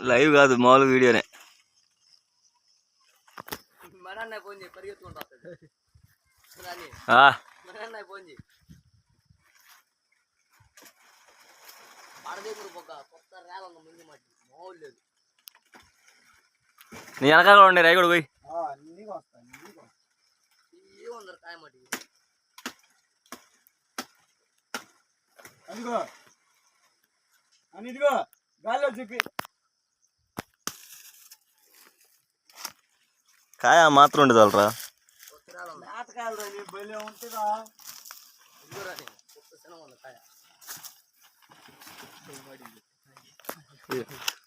Live కాదు మామూలు వీడియోనే. నీ వెనకాల ఉండే రాయి కూడా పోయి ఇదిగో గాల్లో చూపి కాయ మాత్రం ఉండదు వాళ్ళరా.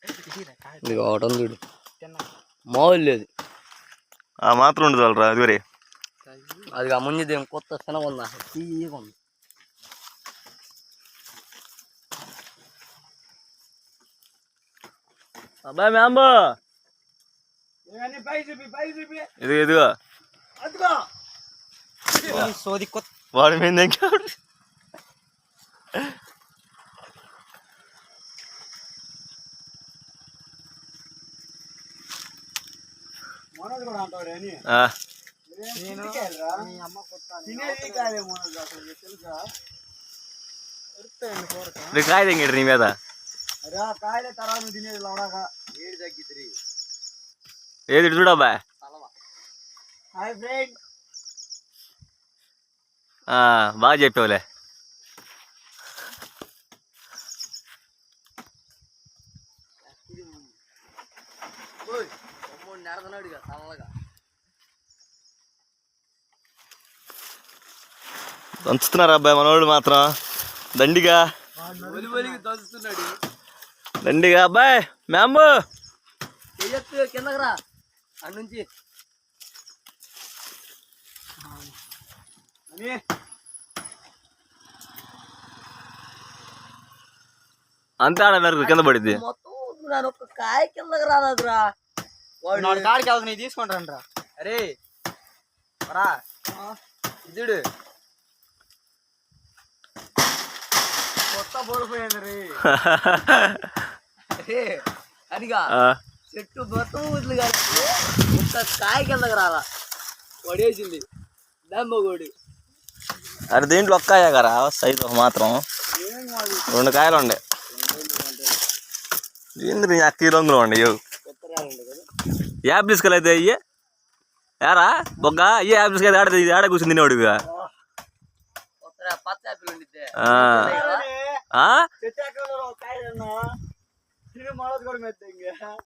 ఒకటి చూడు మామూలు లేదు, ఆ మాత్రం ఉండదు వాళ్ళరా. అది వరే అది ముందు కొత్త శనగ ఉందా తీయగా ఉంది. అబ్బాయి మ్యాంబో ఇదిగో ఇదిగో వాడి మీద కాయ తెంగిడు నీ మీద ఏది చూడబ్బా. బాగా చెప్పావులే. దంచుతున్నారు అబ్బాయి మనోళ్ళు మాత్రం దండిగా దండిగా. అబ్బాయి మ్యాంబో కిందకి రా అటు నుంచి. అంతే ఆడన్నారు కింద పడిద్ది. మొత్తం కాయ కిందకి రాదురా కాడికి వెళ్తా నీ తీసుకుంటాను రా. అరే రా ఇదుడు కొత్త పోలిపోయింది రే. అరే అదిగా చెట్టు మొత్తం వదిలి కాదు ఒక్క కాయ కిందకి రాలా పడేసింది దమ్మగోడి. అరే దీంట్లో ఒక్క కాయ కదా సైజు మాత్రం 2 కాయలు ఉండే. ఏంది అక్క రంగులో ఉండే యాప్ తీసుకెళ్ళైతే అయ్యే యారా బొగ్గ అయ్యే యాప్ తీసుకెళ్ళి ఆడ కూర్చుని తినేవాడుగా. పచ్చ యాపిల్ ఉండిద్దే చెట్టు